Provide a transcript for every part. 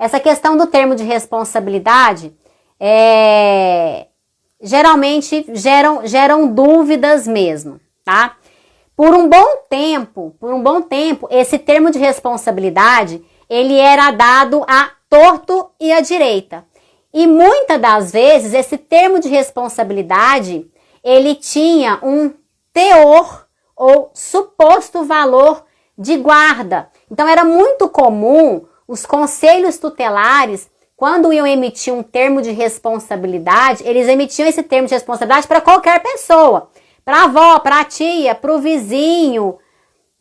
essa questão do termo de responsabilidade geralmente geram dúvidas mesmo, tá? Por um bom tempo, esse termo de responsabilidade, ele era dado a torto e à direita. E muitas das vezes, esse termo de responsabilidade, ele tinha um teor ou suposto valor de guarda. Então, era muito comum os conselhos tutelares, quando iam emitir um termo de responsabilidade, eles emitiam esse termo de responsabilidade para qualquer pessoa. Para a avó, para a tia, para o vizinho,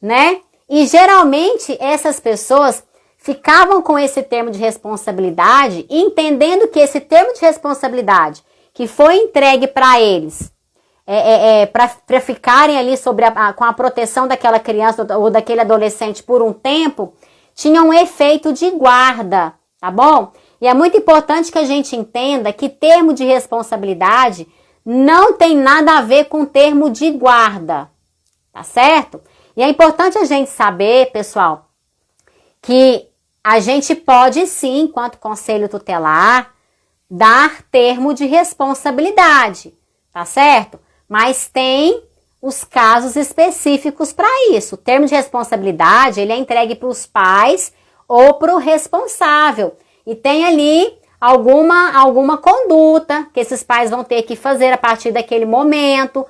né? E geralmente essas pessoas ficavam com esse termo de responsabilidade, entendendo que esse termo de responsabilidade que foi entregue para eles, para ficarem ali com a proteção daquela criança ou daquele adolescente por um tempo, tinha um efeito de guarda, tá bom? E é muito importante que a gente entenda que termo de responsabilidade não tem nada a ver com termo de guarda, tá certo? E é importante a gente saber, pessoal, que a gente pode sim, enquanto conselho tutelar, dar termo de responsabilidade, tá certo? Mas tem os casos específicos para isso. O termo de responsabilidade, ele é entregue para os pais ou para o responsável. E tem ali alguma conduta que esses pais vão ter que fazer a partir daquele momento.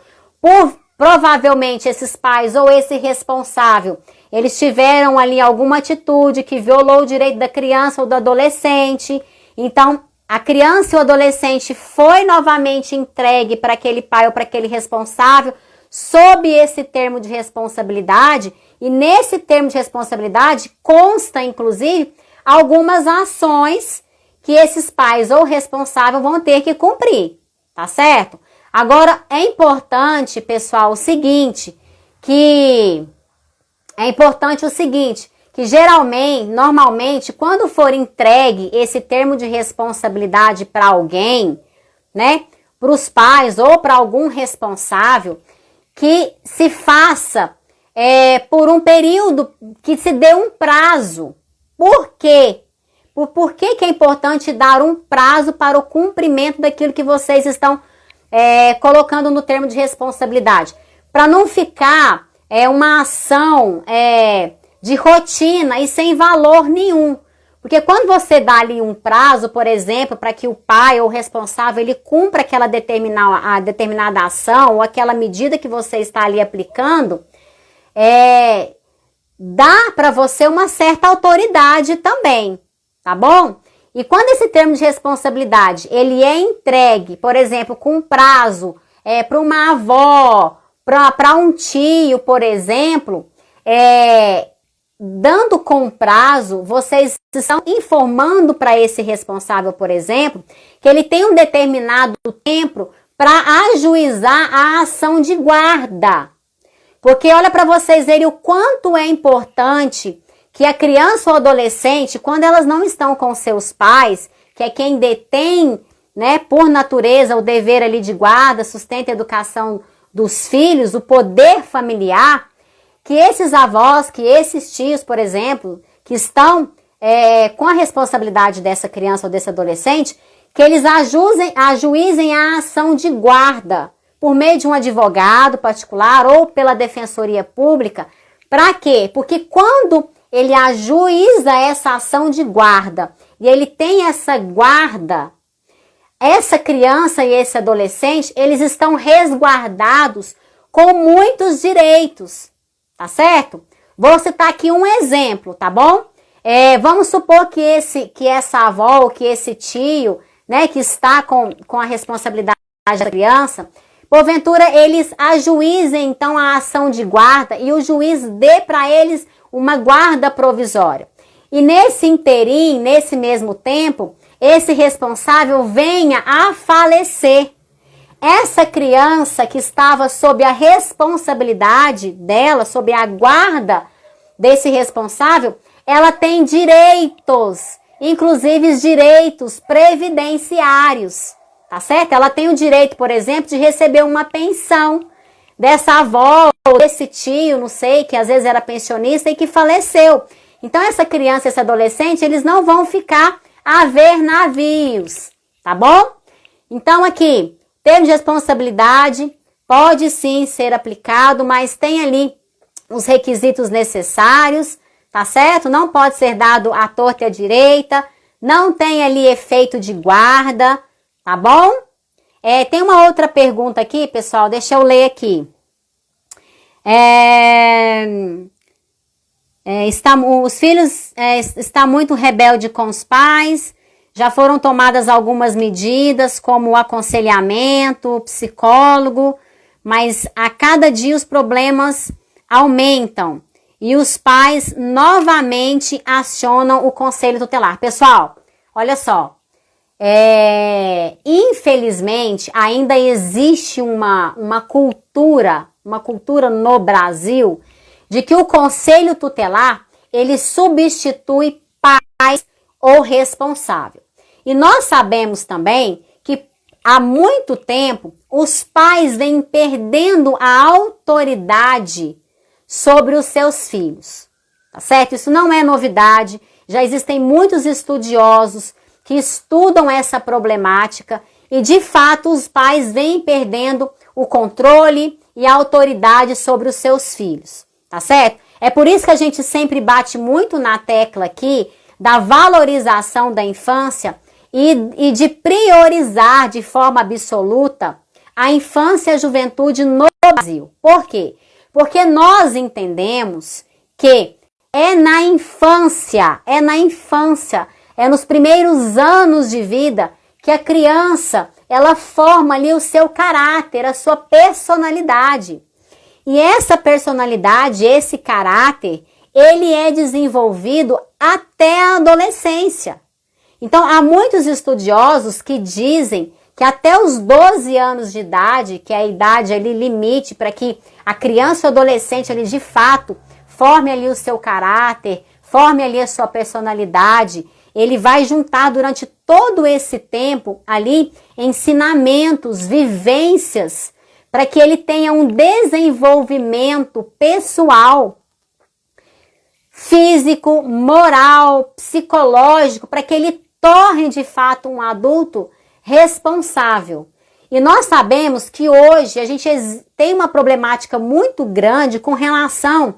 Provavelmente esses pais ou esse responsável, eles tiveram ali alguma atitude que violou o direito da criança ou do adolescente. Então, a criança e o adolescente foi novamente entregue para aquele pai ou para aquele responsável sob esse termo de responsabilidade. E nesse termo de responsabilidade consta, inclusive, algumas ações que esses pais ou responsável vão ter que cumprir, tá certo? Agora, é importante, pessoal, que normalmente, quando for entregue esse termo de responsabilidade para alguém, né, para os pais ou para algum responsável, que se faça por um período, que se dê um prazo. Por quê? Por que é importante dar um prazo para o cumprimento daquilo que vocês estão colocando no termo de responsabilidade? Para não ficar uma ação de rotina e sem valor nenhum. Porque quando você dá ali um prazo, por exemplo, para que o pai ou o responsável ele cumpra aquela determinada ação ou aquela medida que você está ali aplicando, dá para você uma certa autoridade também, tá bom? E quando esse termo de responsabilidade ele é entregue, por exemplo, com um prazo para uma avó, para um tio, por exemplo, dando com prazo, vocês estão informando para esse responsável, por exemplo, que ele tem um determinado tempo para ajuizar a ação de guarda. Porque olha para vocês verem o quanto é importante que a criança ou adolescente, quando elas não estão com seus pais, que é quem detém, né, por natureza, o dever ali de guarda, sustenta a educação dos filhos, o poder familiar, que esses avós, que esses tios, por exemplo, que estão com a responsabilidade dessa criança ou desse adolescente, que eles ajuizem a ação de guarda por meio de um advogado particular ou pela defensoria pública. Para quê? Porque quando ele ajuiza essa ação de guarda e ele tem essa guarda, essa criança e esse adolescente, eles estão resguardados com muitos direitos. Tá certo? Vou citar aqui um exemplo, tá bom? Vamos supor que essa avó, que esse tio, né, que está com a responsabilidade da criança, porventura eles ajuizem então a ação de guarda e o juiz dê para eles uma guarda provisória. E nesse interim, nesse mesmo tempo, esse responsável venha a falecer. Essa criança que estava sob a responsabilidade dela, sob a guarda desse responsável, ela tem direitos, inclusive direitos previdenciários, tá certo? Ela tem o direito, por exemplo, de receber uma pensão dessa avó ou desse tio, não sei, que às vezes era pensionista e que faleceu. Então essa criança, esse adolescente, eles não vão ficar haver navios, tá bom? Então aqui, termo de responsabilidade pode sim ser aplicado, mas tem ali os requisitos necessários, tá certo? Não pode ser dado à torta e à direita, não tem ali efeito de guarda, tá bom? Tem uma outra pergunta aqui, pessoal, deixa eu ler aqui. Os filhos estão muito rebeldes com os pais, já foram tomadas algumas medidas, como o aconselhamento, o psicólogo, mas a cada dia os problemas aumentam e os pais novamente acionam o conselho tutelar. Pessoal, olha só, infelizmente ainda existe uma cultura no Brasil de que o conselho tutelar, ele substitui pais ou responsável. E nós sabemos também que há muito tempo os pais vêm perdendo a autoridade sobre os seus filhos, tá certo? Isso não é novidade, já existem muitos estudiosos que estudam essa problemática e de fato os pais vêm perdendo o controle e a autoridade sobre os seus filhos, tá certo? É por isso que a gente sempre bate muito na tecla aqui da valorização da infância e de priorizar de forma absoluta a infância e a juventude no Brasil. Por quê? Porque nós entendemos que é nos primeiros anos de vida que a criança, ela forma ali o seu caráter, a sua personalidade. E essa personalidade, esse caráter, ele é desenvolvido até a adolescência. Então, há muitos estudiosos que dizem que até os 12 anos de idade, que é a idade ali limite para que a criança ou adolescente ali de fato forme ali o seu caráter, forme ali a sua personalidade, ele vai juntar durante todo esse tempo ali ensinamentos, vivências, para que ele tenha um desenvolvimento pessoal, físico, moral, psicológico, para que ele torne de fato um adulto responsável. E nós sabemos que hoje a gente tem uma problemática muito grande com relação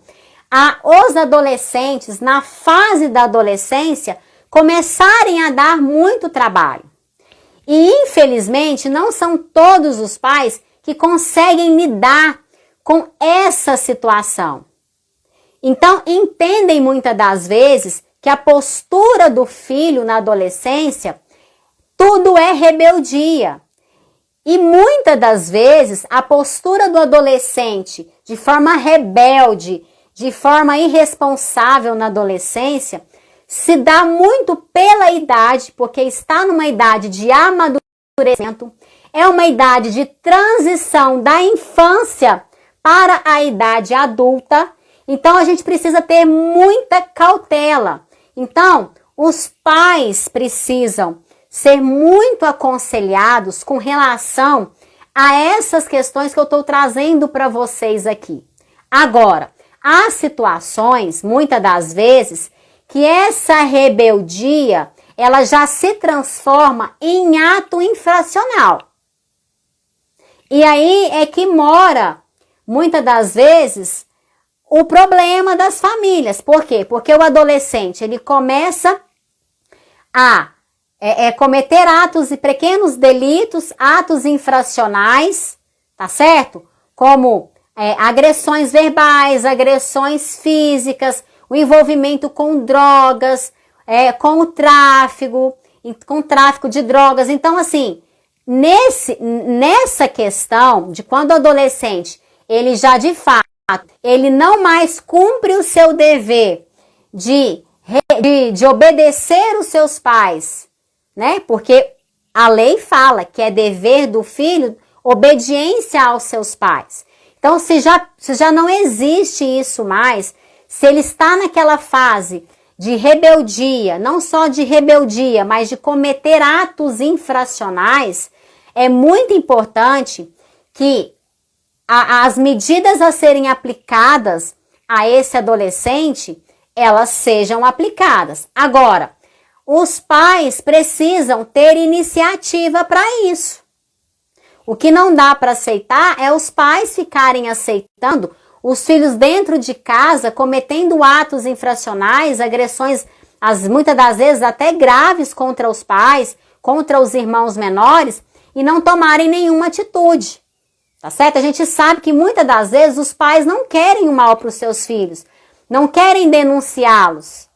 aos adolescentes, na fase da adolescência, começarem a dar muito trabalho. E infelizmente não são todos os pais que conseguem lidar com essa situação. Então, entendem muitas das vezes que a postura do filho na adolescência, tudo é rebeldia. E muitas das vezes, a postura do adolescente de forma rebelde, de forma irresponsável na adolescência, se dá muito pela idade, porque está numa idade de amadurecimento, é uma idade de transição da infância para a idade adulta. Então, a gente precisa ter muita cautela. Então, os pais precisam ser muito aconselhados com relação a essas questões que eu estou trazendo para vocês aqui. Agora, há situações, muitas das vezes, que essa rebeldia, ela já se transforma em ato infracional. E aí é que mora, muitas das vezes, o problema das famílias. Por quê? Porque o adolescente, ele começa a cometer atos e pequenos delitos, atos infracionais, tá certo? Como agressões verbais, agressões físicas, o envolvimento com drogas, com o tráfico de drogas. Então, assim, nessa questão de quando o adolescente, ele já de fato, ele não mais cumpre o seu dever de obedecer os seus pais, né? Porque a lei fala que é dever do filho obediência aos seus pais. Então, se já não existe isso mais, se ele está naquela fase de rebeldia, não só de rebeldia, mas de cometer atos infracionais, é muito importante que as medidas a serem aplicadas a esse adolescente, elas sejam aplicadas. Agora, os pais precisam ter iniciativa para isso. O que não dá para aceitar é os pais ficarem aceitando os filhos dentro de casa cometendo atos infracionais, agressões, muitas das vezes até graves contra os pais, contra os irmãos menores, e não tomarem nenhuma atitude. Tá certo? A gente sabe que muitas das vezes os pais não querem o mal para os seus filhos, não querem denunciá-los.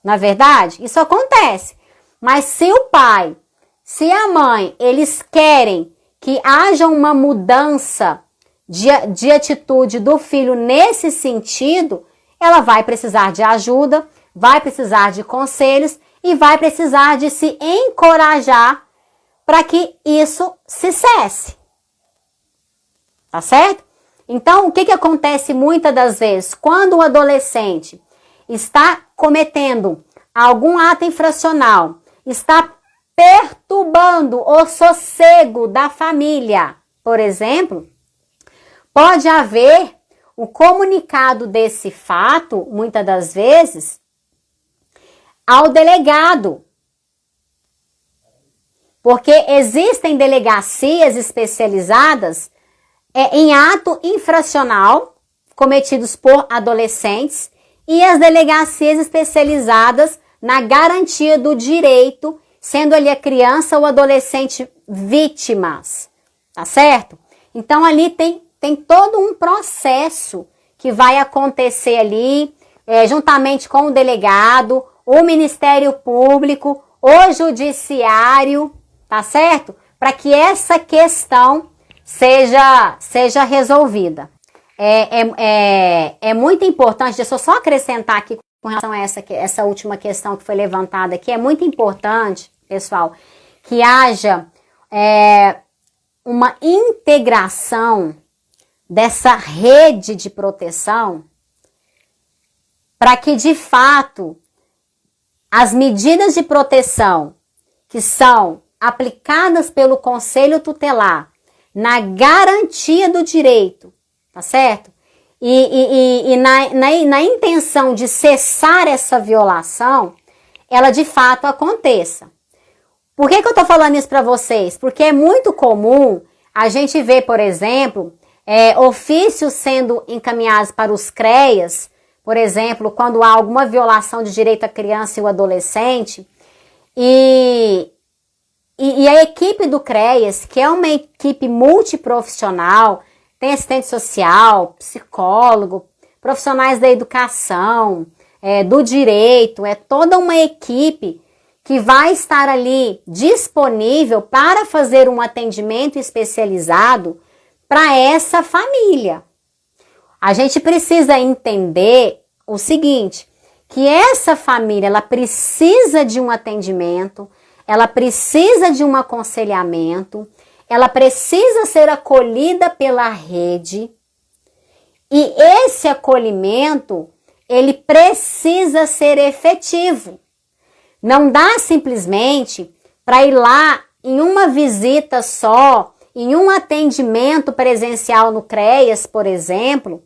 Na verdade, isso acontece. Mas se o pai, se a mãe, eles querem que haja uma mudança de atitude do filho nesse sentido, ela vai precisar de ajuda, vai precisar de conselhos e vai precisar de se encorajar para que isso se cesse. Tá certo? Então, o que acontece muitas das vezes? Quando o adolescente está cometendo algum ato infracional, está perturbando o sossego da família, por exemplo, pode haver o comunicado desse fato, muitas das vezes, ao delegado. Porque existem delegacias especializadas em ato infracional cometidos por adolescentes e as delegacias especializadas na garantia do direito, sendo ali a criança ou adolescente vítimas, tá certo? Então ali tem todo um processo que vai acontecer ali, juntamente com o delegado, o Ministério Público, o Judiciário, tá certo? Para que essa questão seja resolvida. É muito importante, deixa eu só acrescentar aqui com relação a essa última questão que foi levantada aqui, é muito importante, pessoal, que haja uma integração dessa rede de proteção para que, de fato, as medidas de proteção que são aplicadas pelo Conselho Tutelar na garantia do direito, tá certo? E na intenção de cessar essa violação, ela de fato aconteça. Por que eu tô falando isso para vocês? Porque é muito comum a gente ver, por exemplo, ofícios sendo encaminhados para os CREAS, por exemplo, quando há alguma violação de direito à criança e ao adolescente, e a equipe do CREAS, que é uma equipe multiprofissional, tem assistente social, psicólogo, profissionais da educação, do direito, é toda uma equipe que vai estar ali disponível para fazer um atendimento especializado para essa família. A gente precisa entender o seguinte, que essa família, ela precisa de um atendimento, ela precisa de um aconselhamento, ela precisa ser acolhida pela rede e esse acolhimento, ele precisa ser efetivo. Não dá simplesmente para ir lá em uma visita só, em um atendimento presencial no CREAS, por exemplo,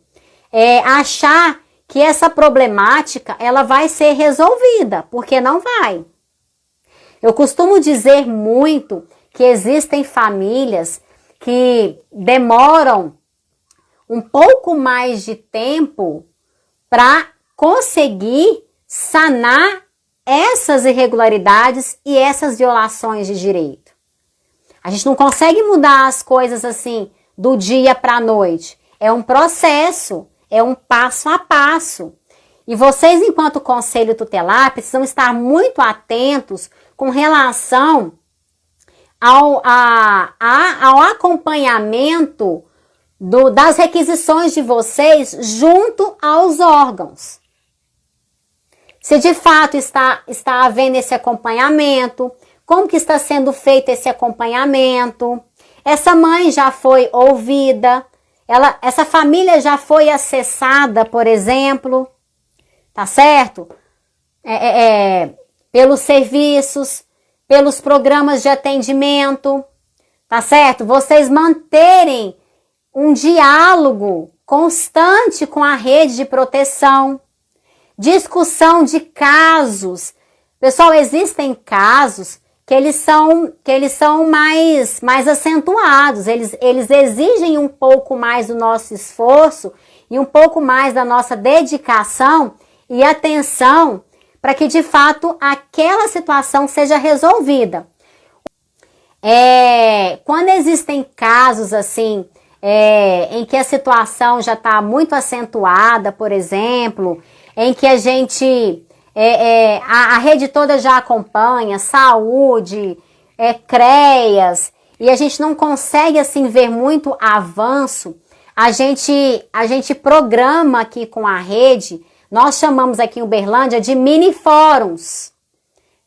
achar que essa problemática ela vai ser resolvida, porque não vai. Eu costumo dizer muito que existem famílias que demoram um pouco mais de tempo para conseguir sanar essas irregularidades e essas violações de direito. A gente não consegue mudar as coisas assim do dia para a noite. É um processo, é um passo a passo. E vocês, enquanto Conselho Tutelar, precisam estar muito atentos com relação ao acompanhamento das requisições de vocês junto aos órgãos. Se de fato está havendo esse acompanhamento, como que está sendo feito esse acompanhamento? Essa mãe já foi ouvida? Essa família já foi acessada, por exemplo? Tá certo? Pelos serviços, pelos programas de atendimento, tá certo? Vocês manterem um diálogo constante com a rede de proteção, discussão de casos, Pessoal, existem casos que eles são mais acentuados, eles exigem um pouco mais do nosso esforço e um pouco mais da nossa dedicação e atenção para que de fato aquela situação seja resolvida. Quando existem casos assim, em que a situação já está muito acentuada, por exemplo, em que a gente, a rede toda já acompanha, saúde, CREAS, e a gente não consegue assim ver muito avanço, a gente programa aqui com a rede, nós chamamos aqui em Uberlândia de mini fóruns.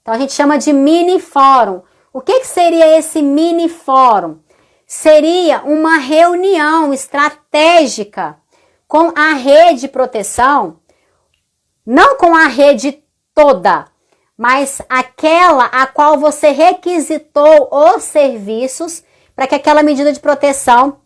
Então a gente chama de mini fórum. O que seria esse mini fórum? Seria uma reunião estratégica com a rede de proteção, não com a rede toda, mas aquela a qual você requisitou os serviços para que aquela medida de proteção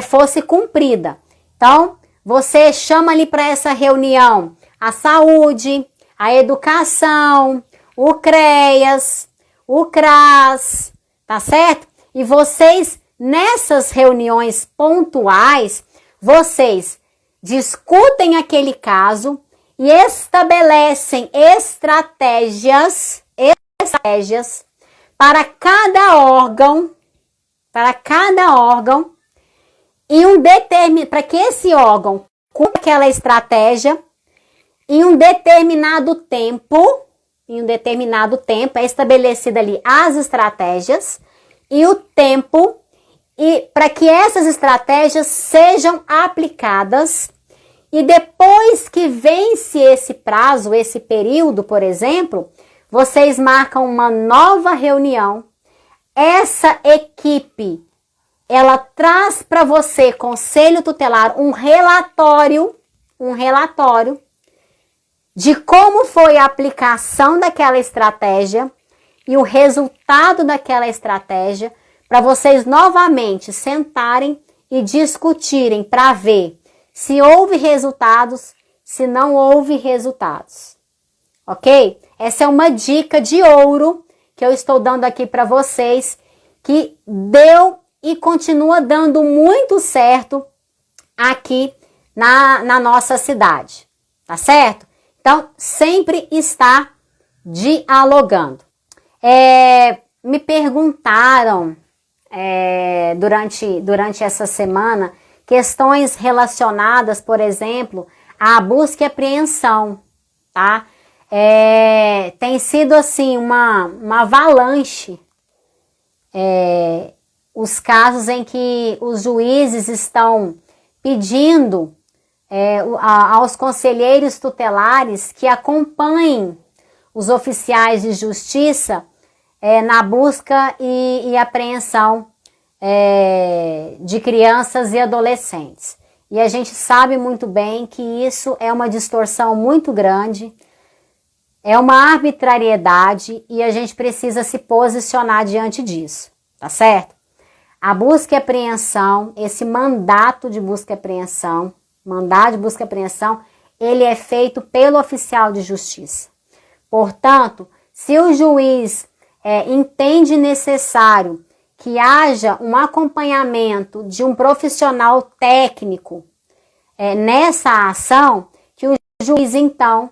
fosse cumprida. Então, você chama ali para essa reunião a saúde, a educação, o CREAS, o CRAS, tá certo? E vocês, nessas reuniões pontuais, vocês discutem aquele caso e estabelecem estratégias para cada órgão, e para que esse órgão cumpra aquela estratégia em um determinado tempo, é estabelecida ali as estratégias e o tempo, e para que essas estratégias sejam aplicadas, e depois que vence esse prazo, esse período, por exemplo, vocês marcam uma nova reunião. Essa equipe, ela traz para você, conselho tutelar, um relatório de como foi a aplicação daquela estratégia e o resultado daquela estratégia, para vocês novamente sentarem e discutirem para ver se houve resultados, se não houve resultados. Ok? Essa é uma dica de ouro que eu estou dando aqui para vocês, que deu e continua dando muito certo aqui na nossa cidade, tá certo? Então, sempre está dialogando. Me perguntaram durante essa semana questões relacionadas, por exemplo, à busca e apreensão, tá? Tem sido assim uma avalanche os casos em que os juízes estão pedindo aos conselheiros tutelares que acompanhem os oficiais de justiça na busca e apreensão de crianças e adolescentes. E a gente sabe muito bem que isso é uma distorção muito grande, é uma arbitrariedade, e a gente precisa se posicionar diante disso, tá certo? A busca e apreensão, esse mandato de busca e apreensão, ele é feito pelo oficial de justiça. Portanto, se o juiz entende necessário que haja um acompanhamento de um profissional técnico nessa ação, que o juiz então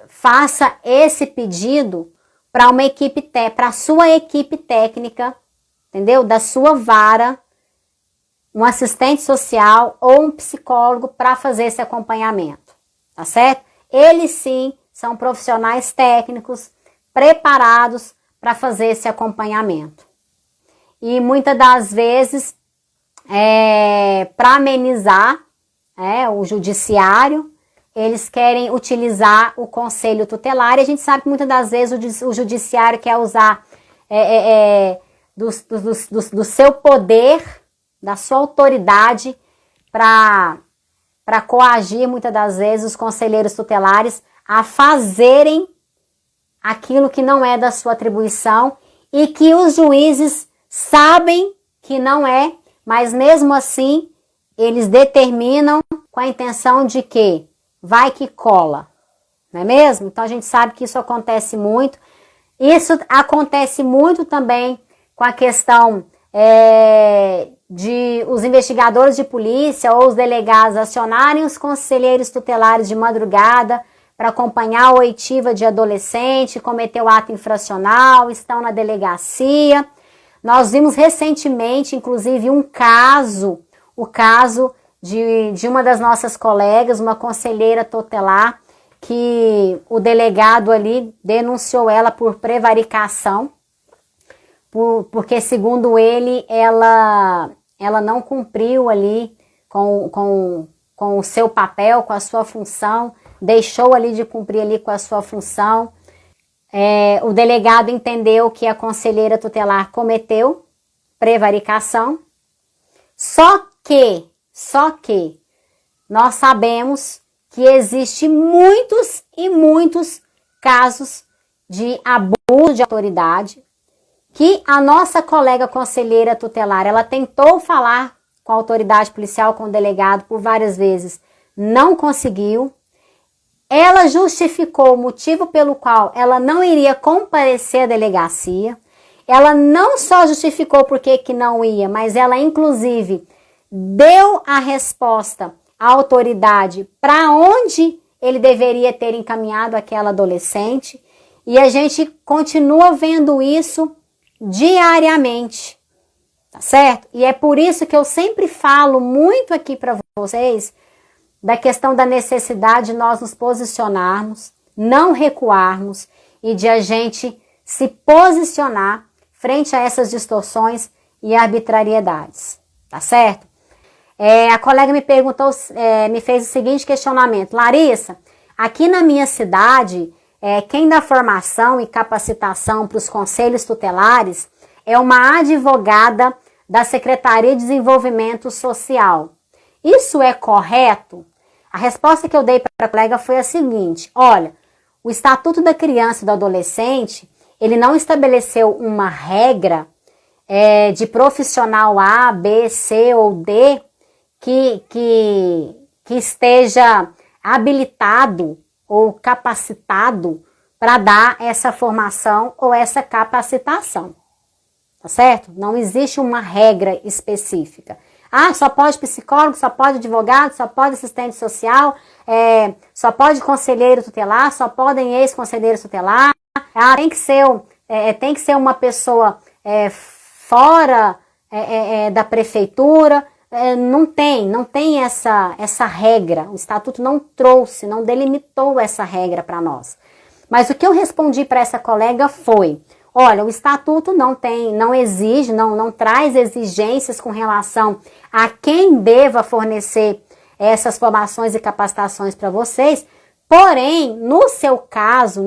faça esse pedido para uma equipe, para a sua equipe técnica, entendeu? Da sua vara, um assistente social ou um psicólogo para fazer esse acompanhamento, tá certo? Eles sim são profissionais técnicos preparados para fazer esse acompanhamento. E muitas das vezes, para amenizar o judiciário, eles querem utilizar o conselho tutelar, e a gente sabe que muitas das vezes o judiciário quer usar do seu poder, da sua autoridade, para coagir muitas das vezes os conselheiros tutelares a fazerem aquilo que não é da sua atribuição e que os juízes sabem que não é, mas mesmo assim eles determinam com a intenção de que vai que cola, não é mesmo? Então a gente sabe que isso acontece muito. Isso acontece muito também com a questão de os investigadores de polícia ou os delegados acionarem os conselheiros tutelares de madrugada para acompanhar a oitiva de adolescente, cometeu ato infracional, estão na delegacia. Nós vimos recentemente, inclusive, o caso de uma das nossas colegas, uma conselheira tutelar, que o delegado ali denunciou ela por prevaricação, porque, segundo ele, ela não cumpriu ali com o seu papel, com a sua função, deixou ali de cumprir ali com a sua função. O delegado entendeu que a conselheira tutelar cometeu prevaricação, só que nós sabemos que existe muitos e muitos casos de abuso de autoridade, que a nossa colega conselheira tutelar, ela tentou falar com a autoridade policial, com o delegado por várias vezes, não conseguiu. Ela justificou o motivo pelo qual ela não iria comparecer à delegacia. Ela não só justificou por que não ia, mas ela inclusive deu a resposta à autoridade para onde ele deveria ter encaminhado aquela adolescente. E a gente continua vendo isso diariamente, tá certo? E é por isso que eu sempre falo muito aqui para vocês da questão da necessidade de nós nos posicionarmos, não recuarmos e de a gente se posicionar frente a essas distorções e arbitrariedades, tá certo? A colega me perguntou, me fez o seguinte questionamento: Larissa, aqui na minha cidade, quem dá formação e capacitação para os conselhos tutelares é uma advogada da Secretaria de Desenvolvimento Social. Isso é correto? A resposta que eu dei para a colega foi a seguinte: olha, o Estatuto da Criança e do Adolescente, ele não estabeleceu uma regra de profissional A, B, C ou D que esteja habilitado ou capacitado para dar essa formação ou essa capacitação, tá certo? Não existe uma regra específica. Só pode psicólogo, só pode advogado, só pode assistente social, só pode conselheiro tutelar, só podem ex-conselheiros tutelar. Tem que ser uma pessoa fora da prefeitura. Não tem essa regra. O estatuto não trouxe, não delimitou essa regra para nós. Mas o que eu respondi para essa colega foi: olha, o estatuto não exige, não traz exigências com relação a quem deva fornecer essas formações e capacitações para vocês. Porém, no seu caso,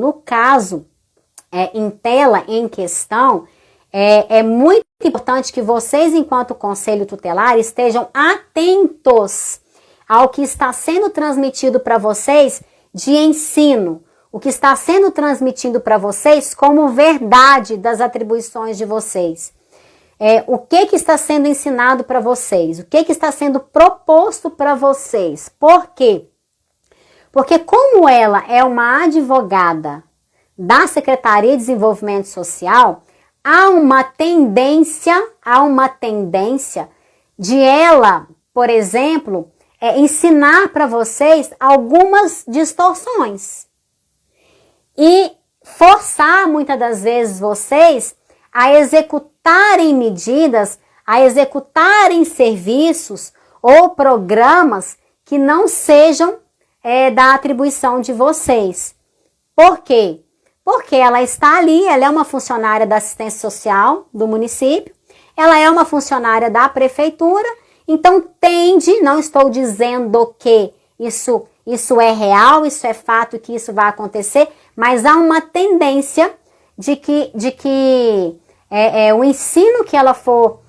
em tela, em questão, é muito importante que vocês, enquanto conselho tutelar, estejam atentos ao que está sendo transmitido para vocês de ensino, o que está sendo transmitido para vocês como verdade das atribuições de vocês. O que está sendo ensinado para vocês, o que está sendo proposto para vocês. Por quê? Porque como ela é uma advogada da Secretaria de Desenvolvimento Social, há uma tendência de ela, por exemplo, ensinar para vocês algumas distorções e forçar muitas das vezes vocês a executarem medidas, a executarem serviços ou programas que não sejam da atribuição de vocês. Por quê? Porque ela está ali, ela é uma funcionária da assistência social do município, ela é uma funcionária da prefeitura, então tende, não estou dizendo que isso é real, isso é fato, que isso vai acontecer, mas há uma tendência de que o ensino que ela for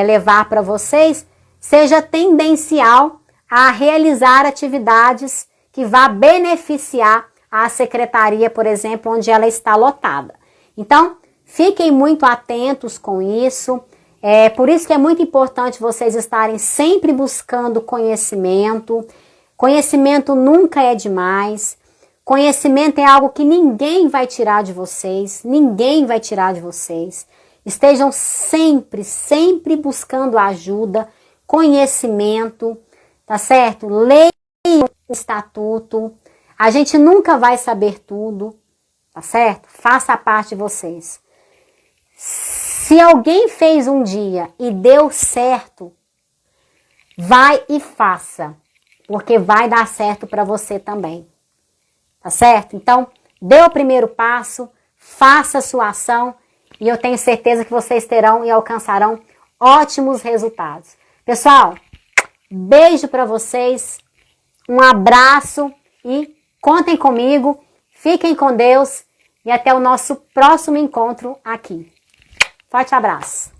levar para vocês seja tendencial a realizar atividades que vá beneficiar a secretaria, por exemplo, onde ela está lotada. Então, fiquem muito atentos com isso. Por isso que é muito importante vocês estarem sempre buscando conhecimento. Conhecimento nunca é demais. Conhecimento é algo que ninguém vai tirar de vocês, ninguém vai tirar de vocês. Estejam sempre, sempre buscando ajuda, conhecimento, tá certo? Leiam o estatuto. A gente nunca vai saber tudo, tá certo? Faça a parte de vocês. Se alguém fez um dia e deu certo, vai e faça, porque vai dar certo para você também. Tá certo? Então, dê o primeiro passo, faça a sua ação e eu tenho certeza que vocês terão e alcançarão ótimos resultados. Pessoal, beijo para vocês, um abraço e contem comigo, fiquem com Deus e até o nosso próximo encontro aqui. Forte abraço!